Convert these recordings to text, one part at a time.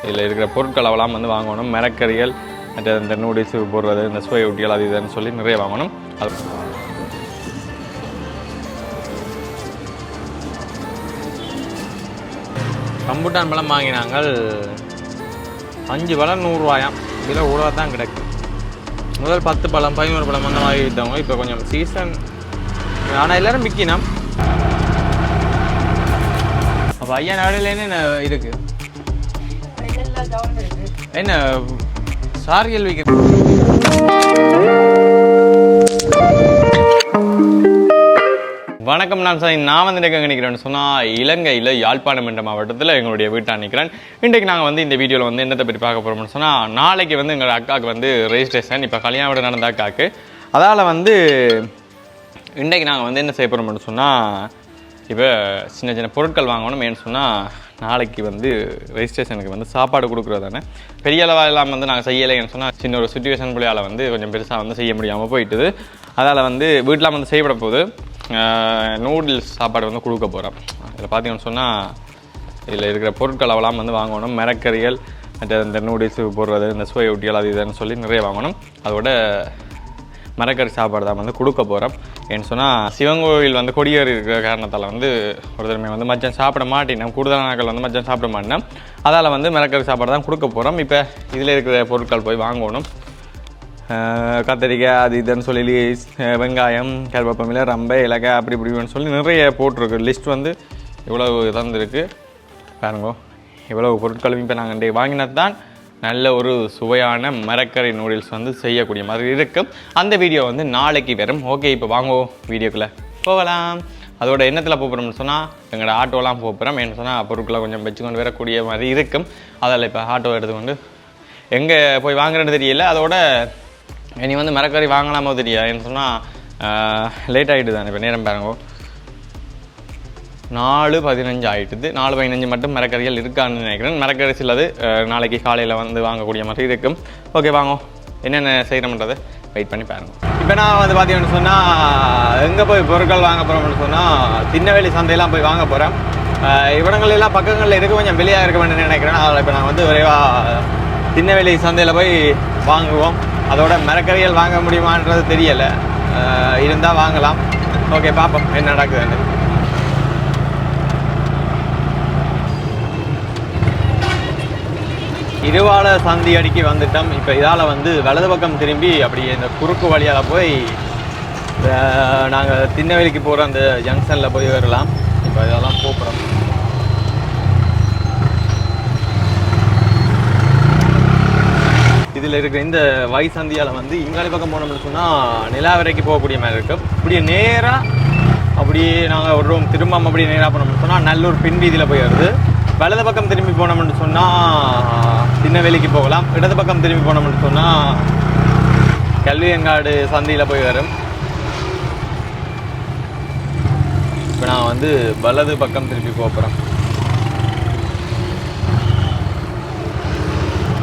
இதில் இருக்கிற பொருட்கள் அவெல்லாம் வந்து வாங்கணும். மரக்கறிகள், மற்ற இந்த நூடுல்ஸ் போடுறது, இந்த சுவை ஊட்டிகள் அது இதுன்னு சொல்லி நிறைய வாங்கணும். அது ரம்புட்டான் பழம் வாங்கினாங்க. 5 பழம் 100 ரூபாயாம். இதில் கூட தான் கிடைக்கும். முதல் 10 பழம் 11 பழம் அந்த மாதிரி விற்றவங்க இப்போ கொஞ்சம் சீசன். ஆனால் எல்லோரும் விற்கினோம். அப்போ ஐயா நாடுலேன்னு என்ன இருக்குது? என்ன சாரியல் விற்க? வணக்கம், நான் வந்து எங்கே நிற்கிறேன்னு சொன்னால் இலங்கையில் யாழ்ப்பாணம் என்ற மாவட்டத்தில் எங்களுடைய வீட்டை நிற்கிறேன். இன்றைக்கு நாங்கள் வந்து இந்த வீடியோவில் வந்து என்னத்தை பற்றி பார்க்க போகிறோம்னு சொன்னால், நாளைக்கு வந்து எங்கள் அக்காவுக்கு வந்து ரெஜிஸ்ட்ரேஷன். இப்போ கல்யாணம் விட நடந்த அக்காவுக்கு. அதால் வந்து இன்றைக்கு நாங்கள் வந்து என்ன செய்ய போகிறோம்னு சொன்னால், இப்போ சின்ன சின்ன பொருட்கள் வாங்கணும். ஏன்னு சொன்னால் நாளைக்கு வந்து ரெஜிஸ்ட்ரேஷனுக்கு வந்து சாப்பாடு கொடுக்குறது தானே. பெரிய அளவாக எல்லாம் வந்து நாங்கள் செய்யலைன்னு சொன்னால் சின்ன ஒரு சுச்சுவேஷன் புள்ளியால் வந்து கொஞ்சம் பெருசாக வந்து செய்ய முடியாமல் போயிட்டுது. அதால் வந்து வீட்டில் வந்து செய்யப்பட போகுது நூடுல்ஸ் சாப்பாடு வந்து கொடுக்க போகிறோம். இதில் பார்த்தீங்கன்னு சொன்னால் இதில் இருக்கிற பொருட்கள் அவெல்லாம் வந்து வாங்கணும். மரக்கறிகள், மற்ற இந்த நூடுல்ஸ் போடுறது, இந்த சுவை ஊட்டிகள் அது இதுன்னு சொல்லி நிறைய வாங்கணும். அதோட மரக்கறி சாப்பாடு தான் வந்து கொடுக்க போகிறோம். ஏன்னு சொன்னால் சிவங்கோவில் வந்து கொடியேறி இருக்கிற காரணத்தால் வந்து ஒரு தடவை வந்து மச்சான் சாப்பிட மாட்டேன், கூடுதலான நாட்கள் வந்து மச்சான் சாப்பிட மாட்டேன். அதால் வந்து மரக்கறி சாப்பாடு தான் கொடுக்க போகிறோம். இப்போ இதில் இருக்கிற பொருட்கள் போய் வாங்கணும். கத்திரிக்காய் அது இதுன்னு சொல்லி, வெங்காயம், கருவேப்பிலை, ரம்பை, இலக்காய் அப்படி இப்படின்னு சொல்லி நிறைய போட்டிருக்கு. லிஸ்ட் வந்து இவ்வளவு தந்துருக்கு பாருங்கோ. இவ்வளவு பொருட்களும் இப்போ நாங்கள் இன்றைக்கு வாங்கினது தான் நல்ல ஒரு சுவையான மரக்கறி நூடுல்ஸ் வந்து செய்யக்கூடிய மாதிரி இருக்கும். அந்த வீடியோ வந்து நாளைக்கு வரும். ஓகே, இப்போ வாங்குவோம் வீடியோக்குள்ளே போகலாம். அதோட எண்ணத்தில் போகிறோம்னு சொன்னால் எங்களோட ஆட்டோலாம் போகிறோம். என்ன சொன்னால் பொருட்களை கொஞ்சம் வச்சுக்கொண்டு வரக்கூடிய மாதிரி இருக்கும். அதில் இப்போ ஆட்டோ எடுத்துக்கொண்டு எங்கே போய் வாங்குறேன்னு தெரியல. அதோட இனி வந்து மரக்கறி வாங்கலாமோ தெரியாது. என்ன சொன்னால் லேட் ஆகிட்டு தானே. இப்போ நேரம் பாருங்கோ, 4:15 ஆகிட்டுது. 4:15 மட்டும் மரக்கறிகள் இருக்கான்னு நினைக்கிறேன். மரக்கறி சிலது நாளைக்கு காலையில் வந்து வாங்கக்கூடிய மாதிரி இருக்கும். ஓகே, வாங்க என்னென்ன செய்கிறோம்ன்றதை வெயிட் பண்ணி பாருங்க. இப்போ நான் வந்து பார்த்தீங்கன்னு சொன்னால் எங்கே போய் பொருட்கள் வாங்க போகிறோம்னு சொன்னால் திருநெல்வேலி சந்தையெல்லாம் போய் வாங்க போகிறேன். இவடங்களெல்லாம் பக்கங்களில் இருக்க கொஞ்சம் வெளியாக இருக்க வேண்டும்னு நினைக்கிறேன். அதில் இப்போ நான் வந்து விரைவாக திருநெல்வேலி சந்தையில் போய் வாங்குவோம். அதோட மரக்கறிகள் வாங்க முடியுமான்றது தெரியலை, இருந்தால் வாங்கலாம். ஓகே, பார்ப்போம் என்ன நடக்குதுன்னு. இருவாள சந்தி அடிக்கி வந்துட்டோம். இப்போ இதால் வந்து வலது பக்கம் திரும்பி அப்படியே இந்த குறுக்கு வழியால் போய் நாங்கள் திருநெல்வேலிக்கு போகிற அந்த ஜங்ஷனில் போய் வரலாம். இப்போ இதெல்லாம் போகிறோம். இதில் இருக்கிற இந்த வை சந்தியால் வந்து இங்காலி பக்கம் போனோம்னு சொன்னால் நிலாவரைக்கு போகக்கூடிய மாதிரி இருக்கும். அப்படியே நேராக அப்படியே நாங்கள் ஒரு ரூம் திரும்ப அப்படியே நேராக போனோம்னு சொன்னால் நல்லூர் பின் வீதியில் போய் வருது. வலது பக்கம் திரும்பி போனோம்னு சொன்னால் திருநெல்வேலிக்கு போகலாம். இடது பக்கம் திரும்பி போனோம்னு சொன்னால் கல்வியங்காடு சந்தியில் போய் வரும். இப்போ நான் வந்து வலது பக்கம் திரும்பி போகிறோம்.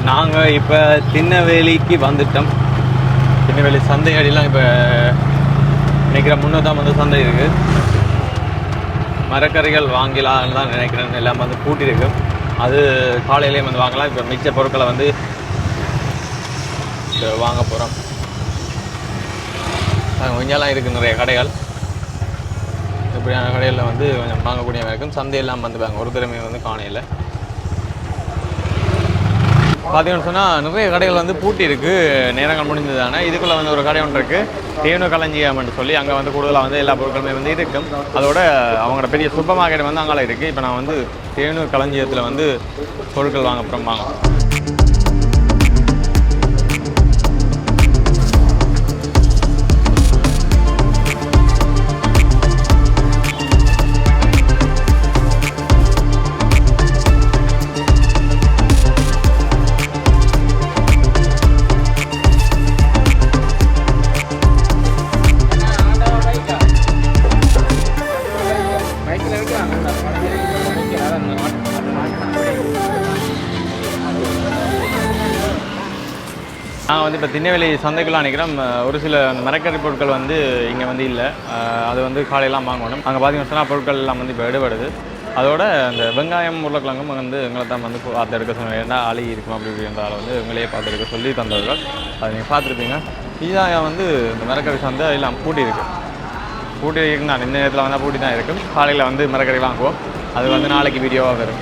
நாங்கள் இப்போ திருநெல்வேலிக்கு வந்துட்டோம். திருநெல்வேலி சந்தை அடியெல்லாம் இப்போ நினைக்கிறேன். முன்னதான் வந்து சந்தை இருக்குது. மரக்கறிகள் வாங்கலான்னு தான் நினைக்கிறேன். எல்லாம் வந்து பூட்டிருக்கு. அது காலையிலேயே வந்து வாங்கலாம். இப்போ மிச்ச பொருட்களை வந்து வாங்க போகிறோம். இங்கெல்லாம் இருக்குது நிறைய கடைகள். இப்படியான கடைகளில் வந்து கொஞ்சம் வாங்கக்கூடிய இருக்கும். சந்தையெல்லாம் வந்து வாங்க ஒரு திறமை வந்து காணையில் பார்த்தீங்கன்னு சொன்னால் நிறைய கடைகள் வந்து பூட்டி இருக்குது. நேரங்கள் முடிஞ்சது தானே. இதுக்குள்ளே வந்து ஒரு கடை ஒன்று இருக்குது, தேனு களஞ்சியம்னு சொல்லி. அங்கே வந்து கூடுதலாக வந்து எல்லா பொருட்களுமே வந்து இருக்கும். அதோட அவங்களோட பெரிய சூப்பர் மார்க்கெட் வந்து அங்கே இருக்குது. இப்போ நான் வந்து தேனு களஞ்சியத்தில் வந்து பொருட்கள் வாங்க அப்புறம் வாங்க. நான் வந்து இப்போ திருநெல்வேலி சந்தைக்குள்ள நினைக்கிறேன். ஒரு சில மரக்கறி பொருட்கள் வந்து இங்கே வந்து இல்லை. அது வந்து காலையெல்லாம் வாங்கணும். அங்கே பார்த்தீங்கன்னு சொன்னால் பொருட்கள் எல்லாம் வந்து இப்போ எடுபடுது. அதோட அந்த வெங்காயம் உருளைக்கிழங்கும் வந்து எங்களை தான் வந்து பார்த்து எடுக்க சொன்னாங்க. ஏன்னா அழுகி இருக்கும் அப்படி இப்படின்றால வந்து எங்களையே பார்த்து எடுக்க சொல்லி தந்தவர்கள். அதை நீங்கள் பார்த்துருப்பீங்க. இதுதான் வந்து இந்த மரக்கறி சந்தை எல்லாம் பூட்டி இருக்குது. பூட்டி இருக்குன்னு நான் இந்த நேரத்தில் வந்தால் பூட்டி தான் இருக்கும். காலையில் வந்து மரக்கறி வாங்குவோம். அது வந்து நாளைக்கு வீடியோவாக வரும்.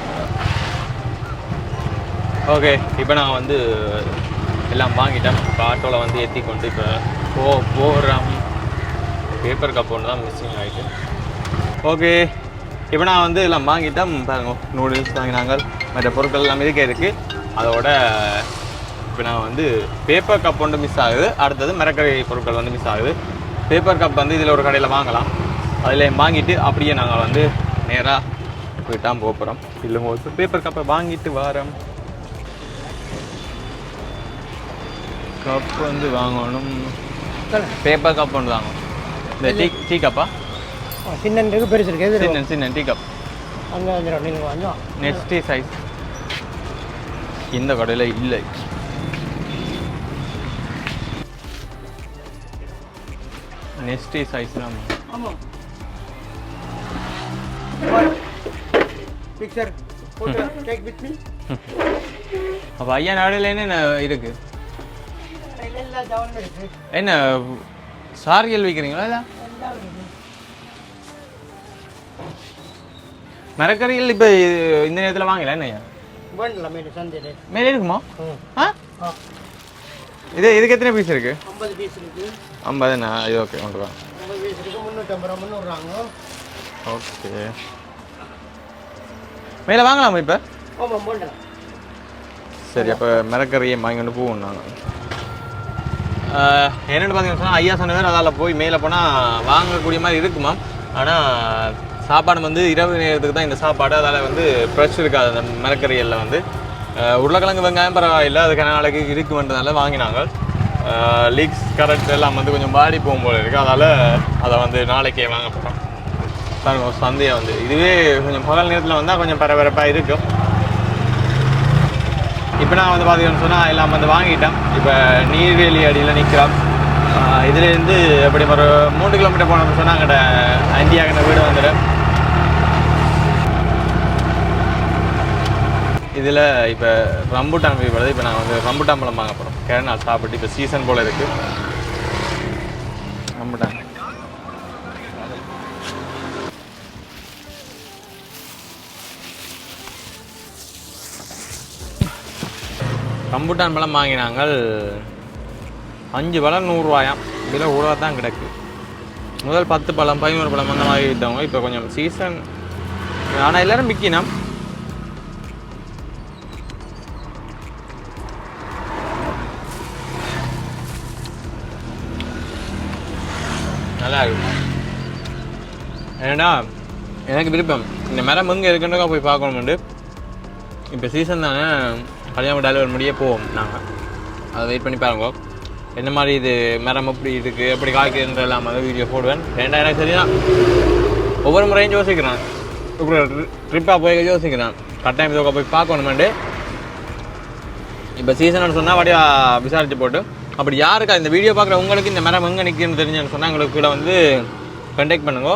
ஓகே, இப்போ நான் வந்து எல்லாம் வாங்கிட்டேன். இப்போ ஆட்டோவில் வந்து ஏற்றி கொண்டு இப்போ போகிறோம். பேப்பர் கப் ஒன்று தான் மிஸ்ஸிங் ஆகிட்டு. ஓகே, இப்போ நான் வந்து எல்லாம் வாங்கிட்டேன். பாருங்க, நூடுல்ஸ் வாங்கினாங்க, மற்ற பொருட்கள் எல்லாம் இதுக்கே இருக்குது. அதோட இப்போ நான் வந்து பேப்பர் கப் ஒன்று மிஸ் ஆகுது. அடுத்தது மரக்கறி பொருட்கள் வந்து மிஸ் ஆகுது. பேப்பர் கப் வந்து இதில் ஒரு கடையில் வாங்கலாம். அதில் வாங்கிட்டு அப்படியே நாங்கள் வந்து நேராக போயிட்டான் போகிறோம். இல்லை ஒரு பேப்பர் கப்பை வாங்கிட்டு வரோம். கப் வந்து வாங்கணும். பேப்பர் கப் ஒன்று வாங்கணும். இந்த டீ கப்பா சின்ன பெருசு இருக்கு. சின்ன டீ கப் நெக்ஸ்ட் சைஸ் இந்த கடையில் இல்லை. நெக்ஸ்ட் சைஸ் தான். அப்போ ஐயா நாடையில் என்ன இருக்கு? என்ன சாரியல் வைக்கிறீங்களா? இல்லை மரக்கறிகள் இப்போ இந்த நேரத்தில் வாங்கல என்னையா? மேலே இருக்குமா? இதுக்கு எத்தனை பீஸ் இருக்கு? 50 பீஸ் இருக்கு. 50. இது ஓகே, கொண்டு வா. 50 பீஸ் இருக்கு. 350 முன்னூறுறாங்க. ஓகே, மேலே வாங்கலாமா இப்போ? ஆமாம், போடலாம். சரி, அப்போ மரக்கறியை வாங்கிட்டு போவோம். நாங்கள் என்னென்னு பார்த்தீங்கன்னா சொன்னால் ஐயா சொன்னவர் அதால் போய் மேலே போனால் வாங்கக்கூடிய மாதிரி இருக்குமா. ஆனால் சாப்பாடு வந்து இரவு நேரத்துக்கு தான் இந்த சாப்பாடு. அதால் வந்து ஃப்ரெஷ் இருக்காது. அந்த மரக்கறிகளில் வந்து உருளைக்கிழங்கு வெங்காயம் பரவாயில்லை, அதுக்கான நாளைக்கு இருக்குன்றதால வாங்கினாங்க. லீக்ஸ் கரெக்ட் எல்லாம் வந்து கொஞ்சம் பாடி போகும்போது இருக்குது. அதால் அதை வந்து நாளைக்கே வாங்க போகிறோம். பாருங்க, சந்தையை வந்து இதுவே கொஞ்சம் பகல் நேரத்தில் வந்தால் கொஞ்சம் பரபரப்பாக இருக்கும். இப்போ நான் வந்து பார்த்தீங்கன்னு சொன்னால் எல்லாம் வந்து வாங்கிட்டேன். இப்போ நீர்வேலி அடியில் நிற்கிறோம். இதுலேருந்து எப்படி ஒரு 3 கிலோமீட்டர் போனோம்னு சொன்னால் அங்கே அண்டியாகின வீடு வந்துடும். இதில் இப்போ ரம்புட்டான் போய் இப்போ நான் வந்து ரம்புட்டான் பழம் வாங்க போகிறோம். கேரளா சாப்பிட்டு இப்போ சீசன் போல் இருக்குது ரம்புட்டான். ரம்புட்டான் பழம் வாங்கினாங்க. 5 பழம் 100 ரூபாயாம். இதில் கூட தான் கிடக்கு. முதல் 10 பழம் 11 பழம் அந்த மாதிரி விற்றவங்க இப்போ கொஞ்சம் சீசன். ஆனால் எல்லோரும் விற்கினோம். நல்லா இருக்கும். ஏன்னா எனக்கு விருப்பம் இந்த மரம் எங்கே இருக்குன்னு போய் பார்க்கணுமெண்டு. இப்போ சீசன் தானே, கல்யாணம் டெலிவரி முடியே போவோம் நாங்கள். அதை வெயிட் பண்ணி பாருங்க என்ன மாதிரி இது மரம் எப்படி இருக்குது, எப்படி காய்க்குதுன்ற எல்லாம் வந்து வீடியோ போடுவேன். ஏன்னா எனக்கு சரிதான் ஒவ்வொரு முறையும் யோசிக்கிறேன். இப்போ ட்ரிப்பாக போய் யோசிக்கிறேன் கட்டாயம் இதோட போய் பார்க்கணுமெண்டு. இப்போ சீசன் சொன்னால் அப்படியே விசாரித்து போட்டு அப்படி யாருக்கா இந்த வீடியோ பார்க்குற உங்களுக்கு இந்த மரம் எங்கே நிற்குன்னு தெரிஞ்சுன்னு சொன்னால் எங்களுக்கு கீழே வந்து கான்டாக்ட் பண்ணுங்க.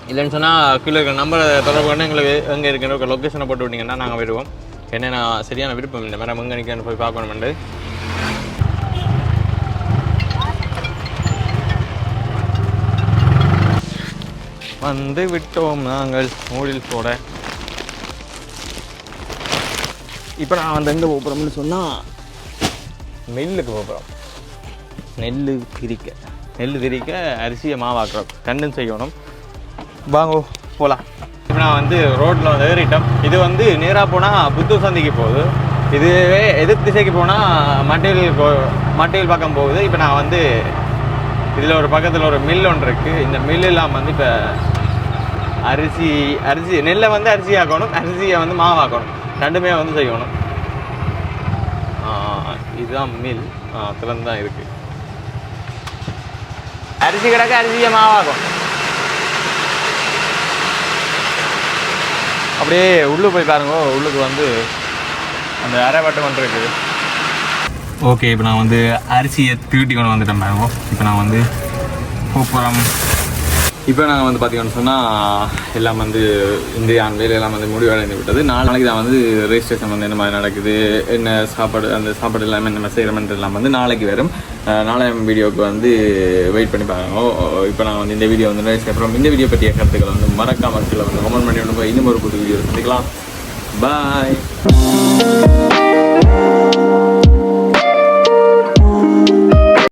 இல்லைன்னு சொன்னால் கீழே இருக்கிற நம்பரை தொடர்பு பண்ணி எங்களுக்கு எங்கே இருக்குன்ற லொக்கேஷனை போட்டு விட்டிங்கன்னா நாங்கள் வருவோம். என்ன நான் சரியான விருப்பம் இந்த மரம் எங்கே நிற்கன்னு போய் பார்க்கணுமெண்டு. வந்து விட்டோம் நாங்கள் நூடுல்ஸோட. இப்போ நான் வந்து எங்கே போகிறோம்னு சொன்னால் நெல்லுக்கு போகிறோம். நெல் திரிக்க அரிசியை மாவாக்குறோம். கண்டும் செய்யணும். வாங்கோ போகலாம். இப்போ நான் வந்து ரோட்டில் வந்து ஏறிட்டோம். இது வந்து நேராக போனால் புத்தூர் சந்தைக்கு போகுது. இதுவே எதிர் திசைக்கு போனால் மட்டையில் பக்கம் போகுது. இப்போ நான் வந்து இதில் ஒரு பக்கத்தில் ஒரு மில் ஒன்று இருக்குது. இந்த மில்லெல்லாம் வந்து இப்போ அரிசி நெல்லை வந்து அரிசி ஆக்கணும், அரிசியை வந்து மாவாக்கணும், ரெண்டுமே வந்து செய்யணும். இதுதான் மில். அதில் தான் இருக்குது. அரிசி கிடக்க அரிசியை மாவாக்கும். அப்படியே உள்ளே போய் பாருங்க. உள்ளுக்கு வந்து அந்த அரைவட்டம் ஒன்று இருக்குது. ஓகே, இப்போ நான் வந்து அரிசியை தீட்டி கொண்டு வந்துட்டேன் பாருங்க. இப்போ நான் வந்து போகிறோம். இப்போ நாங்கள் வந்து பார்த்தீங்கன்னு சொன்னால் எல்லாம் வந்து இந்திய ஆண்மையில் எல்லாம் வந்து முடிவடைந்து விட்டது. நாளைக்கு தான் வந்து ரெஜிஸ்ட்ரேஷன் வந்து என்ன மாதிரி நடக்குது, என்ன சாப்பாடு, அந்த சாப்பாடு எல்லாமே என்ன செய்கிறோம்ன்றது எல்லாம் வந்து நாளைக்கு வரும். நாளைய வீடியோவுக்கு வந்து வெயிட் பண்ணி பாருங்க. இப்போ நாங்கள் வந்து இந்த வீடியோ வந்து அப்புறம் இந்த வீடியோ பற்றிய கருத்துக்களை வந்து மறக்காம கீழே வந்து கமெண்ட் பண்ணி இன்னும் ஒரு புது வீடியோ சந்திக்கலாம். பாய்.